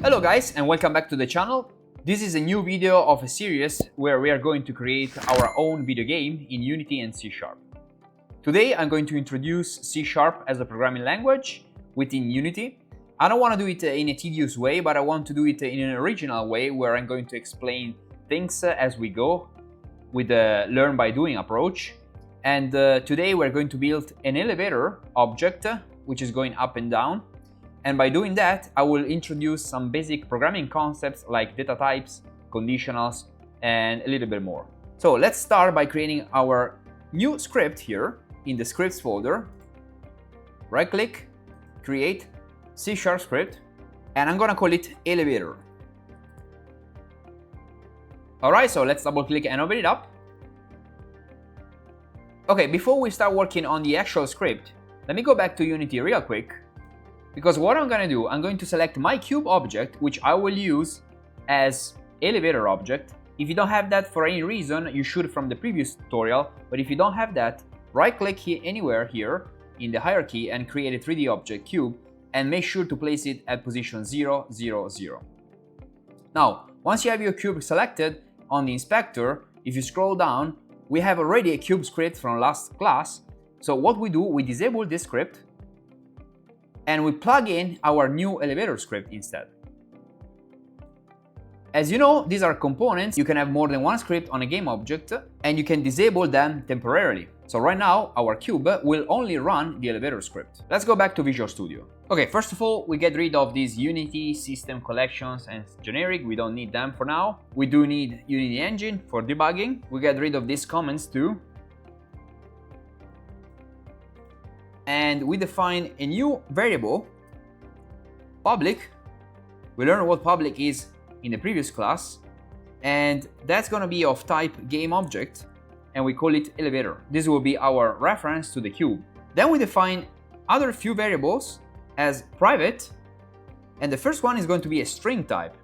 Hello guys, and welcome back to the channel. This is a new video of a series where we are going to create our own video game in Unity and C#. Today I'm going to introduce C# as a programming language within Unity. I don't want to do it in a tedious way, but I want to do it in an original way where I'm going to explain things as we go with the learn by doing approach. And today we're going to build an elevator object which is going up and down. And by doing that, I will introduce some basic programming concepts like data types, conditionals, and a little bit more. So let's start by creating our new script here in the scripts folder. Right click, create C# script, and I'm gonna call it elevator. Alright, so let's double click and open it up. Okay, before we start working on the actual script, let me go back to Unity real quick. Because what I'm going to do, I'm going to select my cube object, which I will use as elevator object. If you don't have that for any reason, you should from the previous tutorial. But if you don't have that, right click here anywhere here in the hierarchy and create a 3D object cube and make sure to place it at position 0, 0, 0. Now, once you have your cube selected on the inspector, if you scroll down, we have already a cube script from last class. So what we do, we disable this script and we plug in our new elevator script instead. As you know, these are components. You can have more than one script on a game object and you can disable them temporarily. So right now, our cube will only run the elevator script. Let's go back to Visual Studio. Okay, first of all, we get rid of these Unity system collections and generic. We don't need them for now. We do need Unity engine for debugging. We get rid of these comments too. And we define a new variable, public. We learned what public is in the previous class, and that's going to be of type game object, and we call it elevator. This will be our reference to the cube. Then we define other few variables as private, and the first one is going to be a string type,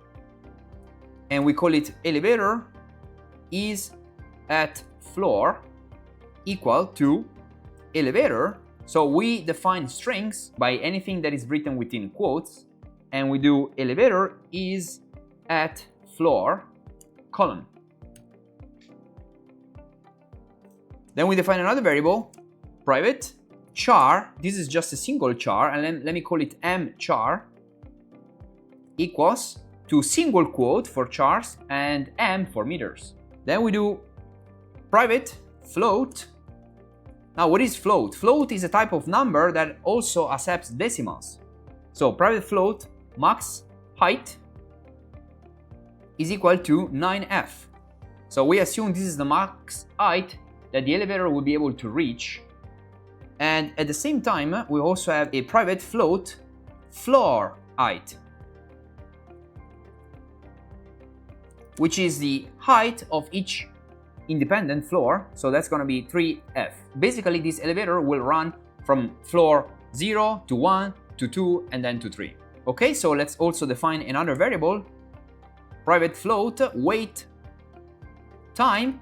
and we call it elevator is at floor equal to elevator. So we define strings by anything that is written within quotes, and we do elevator is at floor colon. Then we define another variable, private char. This is just a single char, and let me call it m char equals to single quote for chars and m for meters. Then we do private float. Now, what is float? Float is a type of number that also accepts decimals. So private float max height is equal to 9f. So we assume this is the max height that the elevator will be able to reach. And at the same time, we also have a private float floor height, which is the height of each independent floor, so that's going to be 3f. Basically, this elevator will run from floor 0 to 1 to 2 and then to 3. Okay, so let's also define another variable, private float wait time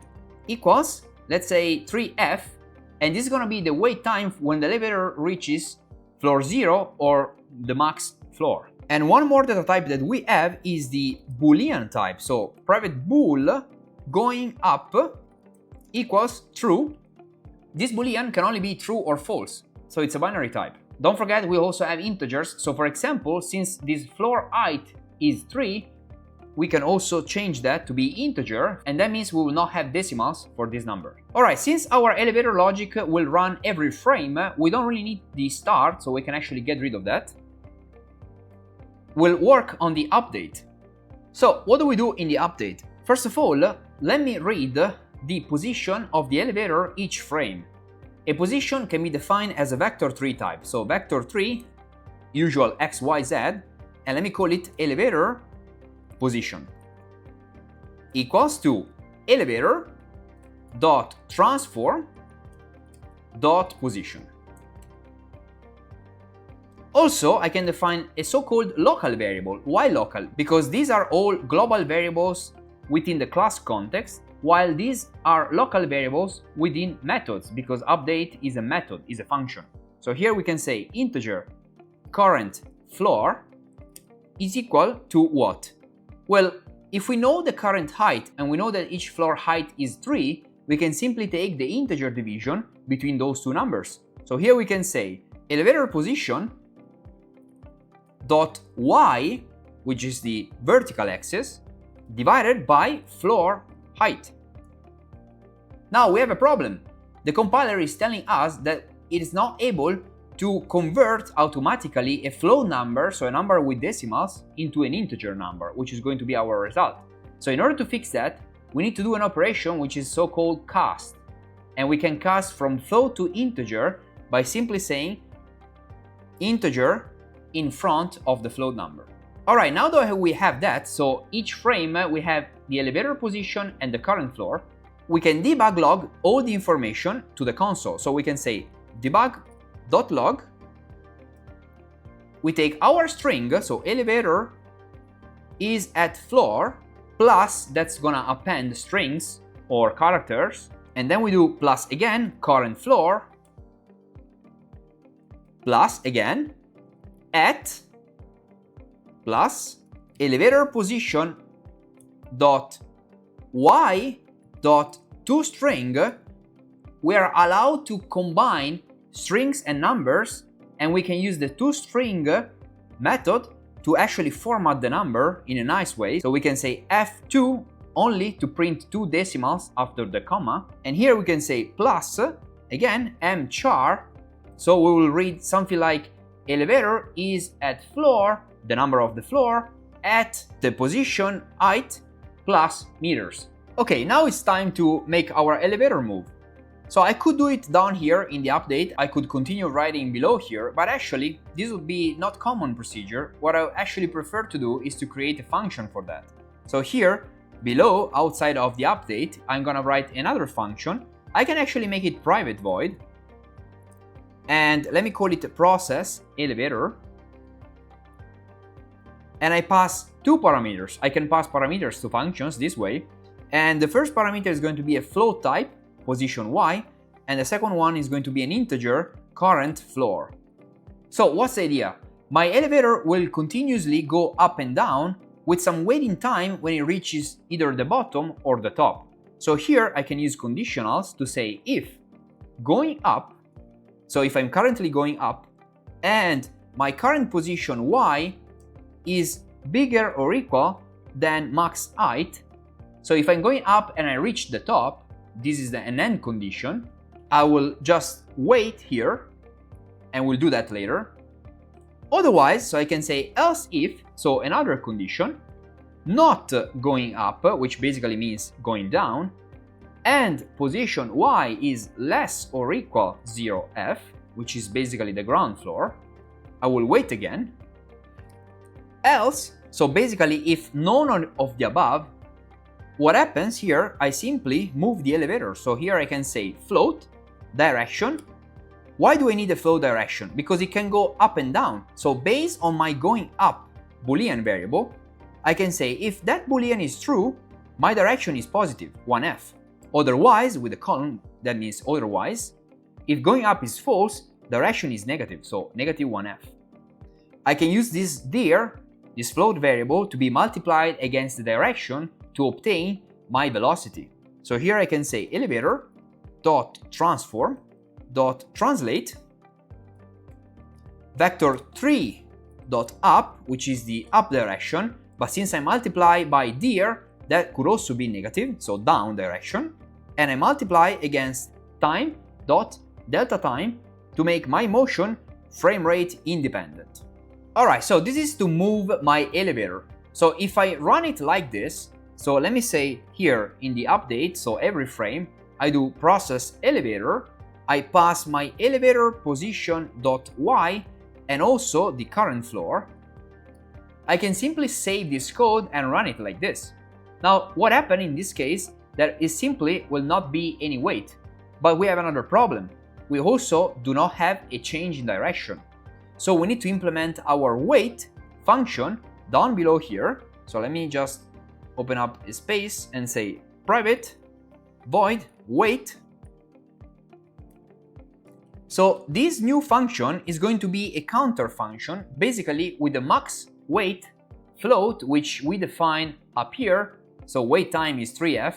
equals, let's say 3f, and this is going to be the wait time when the elevator reaches floor 0 or the max floor. And one more data type that we have is the Boolean type. So private bool going up equals true. This boolean can only be true or false, so it's a binary type. Don't forget, we also have integers. So for example, since this floor height is 3, we can also change that to be integer, and that means we will not have decimals for this number. Alright, since our elevator logic will run every frame, we don't really need the start, so we can actually get rid of that. We'll work on the update. So what do we do in the update? First of all, let me read the position of the elevator each frame. A position can be defined as a vector 3 type. So vector 3, usual x, y, z, and let me call it elevator position equals to elevator dot transform dot position. Also, I can define a so-called local variable. Why local? Because these are all global variables within the class context, while these are local variables within methods, because update is a method, is a function. So here we can say integer current floor is equal to what? Well, if we know the current height and we know that each floor height is 3, we can simply take the integer division between those two numbers. So here we can say elevator position dot y, which is the vertical axis, divided by floor height. Now we have a problem. The compiler is telling us that it is not able to convert automatically a float number, so a number with decimals, into an integer number, which is going to be our result. So in order to fix that, we need to do an operation which is so-called cast. And we can cast from float to integer by simply saying integer in front of the float number. Alright, now that we have that, so each frame we have the elevator position and the current floor, we can debug log all the information to the console. So we can say debug.log, we take our string, so elevator is at floor, plus that's gonna append strings or characters, and then we do plus again current floor, plus again at plus elevator position dot y dot toString. We are allowed to combine strings and numbers, and we can use the toString method to actually format the number in a nice way. So we can say f2 only to print 2 decimals after the comma, and here we can say plus again mchar, so we will read something like elevator is at floor, the number of the floor, at the position height plus meters. Okay, now it's time to make our elevator move. So I could do it down here in the update, I could continue writing below here, but actually this would be not common procedure. What I actually prefer to do is to create a function for that. So here below, outside of the update, I'm gonna write another function. I can actually make it private void, and let me call it a process elevator, and I pass 2 parameters. I can pass parameters to functions this way, and the first parameter is going to be a float type, position y, and the second one is going to be an integer, current floor. So what's the idea? My elevator will continuously go up and down with some waiting time when it reaches either the bottom or the top. So here I can use conditionals to say if going up, so if I'm currently going up and my current position y is bigger or equal than max height, so if I'm going up and I reach the top, this is an end condition, I will just wait here and we'll do that later. Otherwise, so I can say else if, so another condition, not going up, which basically means going down, and position y is less or equal 0f, which is basically the ground floor, I will wait again. Else, so basically if none of the above, what happens here, I simply move the elevator. So here I can say float direction. Why do I need a float direction? Because it can go up and down. So based on my going up Boolean variable, I can say if that Boolean is true, my direction is positive, 1f. Otherwise, with a column, that means otherwise, if going up is false, direction is negative, so negative 1f. I can use this dir, this float variable, to be multiplied against the direction to obtain my velocity. So here I can say elevator dot transform dot translate vector 3 dot up, which is the up direction, but since I multiply by dir, that could also be negative, so down direction, and I multiply against time dot delta time to make my motion frame rate independent. Alright, so this is to move my elevator. So if I run it like this, so let me say here in the update, so every frame, I do process elevator, I pass my elevator position dot y and also the current floor. I can simply save this code and run it like this. Now, what happened in this case, there is simply will not be any wait, but we have another problem. We also do not have a change in direction. So we need to implement our wait function down below here. So let me just open up a space and say private void wait. So this new function is going to be a counter function, basically with the max wait float, which we define up here, so wait time is 3f,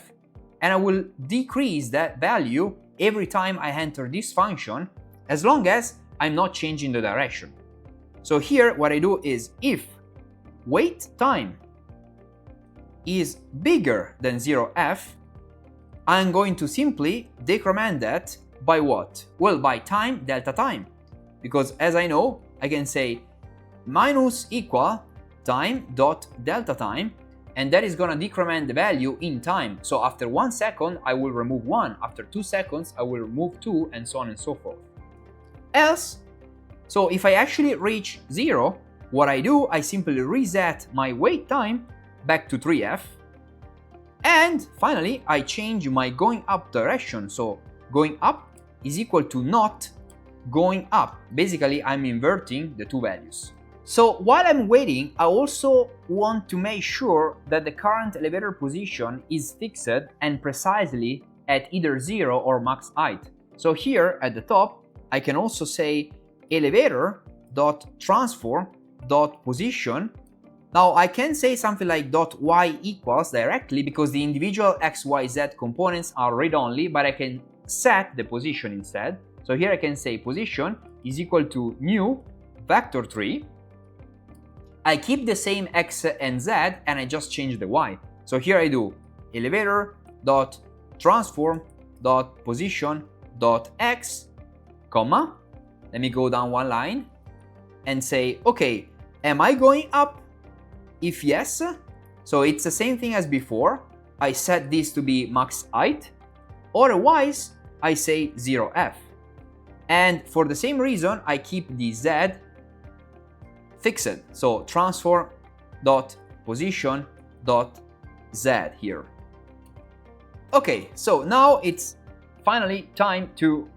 and I will decrease that value every time I enter this function, as long as I'm not changing the direction. So here what I do is, if wait time is bigger than 0f, I'm going to simply decrement that by what? Well, by time delta time. Because as I know, I can say minus equal time dot delta time, and that is gonna decrement the value in time. So after 1 second, I will remove 1. After 2 seconds, I will remove 2, and so on and so forth. Else, so if I actually reach 0, what I do, I simply reset my wait time back to 3f. And finally, I change my going up direction. So going up is equal to not going up. Basically, I'm inverting the two values. So while I'm waiting, I also want to make sure that the current elevator position is fixed and precisely at either 0 or max height. So here at the top, I can also say elevator.transform.position. Now I can say something like .y equals directly, because the individual x, y, z components are read-only, but I can set the position instead. So here I can say position is equal to new vector 3. I keep the same x and z, and I just change the y. So here I do elevator.transform.position.x, comma. Let me go down one line and say, okay, am I going up? If yes, so it's the same thing as before. I set this to be max height. Otherwise, I say 0f. And for the same reason, I keep the z fixed. So transform.position.z here. Okay, so now it's finally time to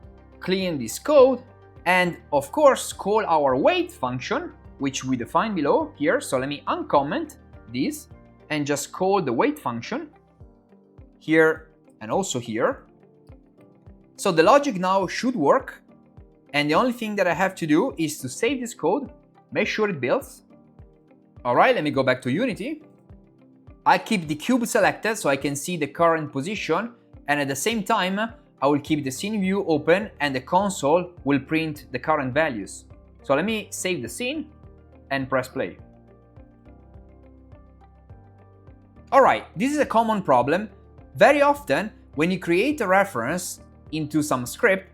clean this code and of course call our wait function, which we define below here. So let me uncomment this and just call the wait function here and also here. So the logic now should work, and the only thing that I have to do is to save this code, make sure it builds. Alright, let me go back to Unity. I keep the cube selected so I can see the current position, and at the same time I will keep the scene view open and the console will print the current values. So let me save the scene and press play. Alright, this is a common problem. Very often when you create a reference into some script,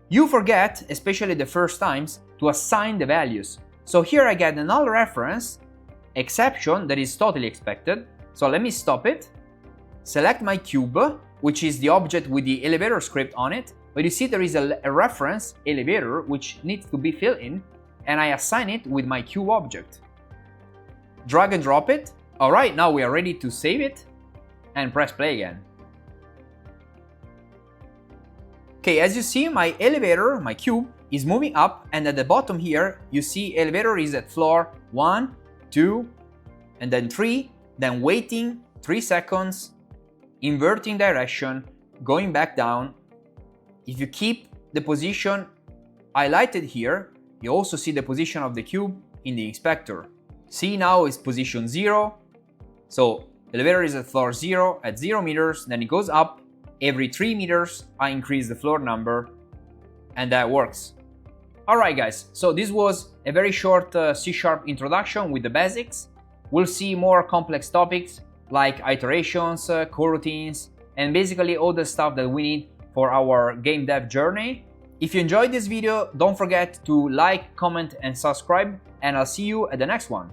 you forget, especially the first times, to assign the values. So here I get a null reference exception that is totally expected. So let me stop it, select my cube, which is the object with the elevator script on it, but you see there is a reference elevator which needs to be filled in, and I assign it with my cube object. Drag and drop it. Alright, now we are ready to save it and press play again. Okay, as you see, my elevator, my cube, is moving up, and at the bottom here you see elevator is at floor 1, 2, and then 3, then waiting 3 seconds, inverting direction, going back down. If you keep the position highlighted here, you also see the position of the cube in the inspector. See, now is position 0, so elevator is at floor 0 at 0 meters, then it goes up. Every 3 meters I increase the floor number, and that works. Alright guys, so this was a very short C# introduction with the basics. We'll see more complex topics like iterations, coroutines, and basically all the stuff that we need for our game dev journey. If you enjoyed this video, don't forget to like, comment, and subscribe, and I'll see you at the next one.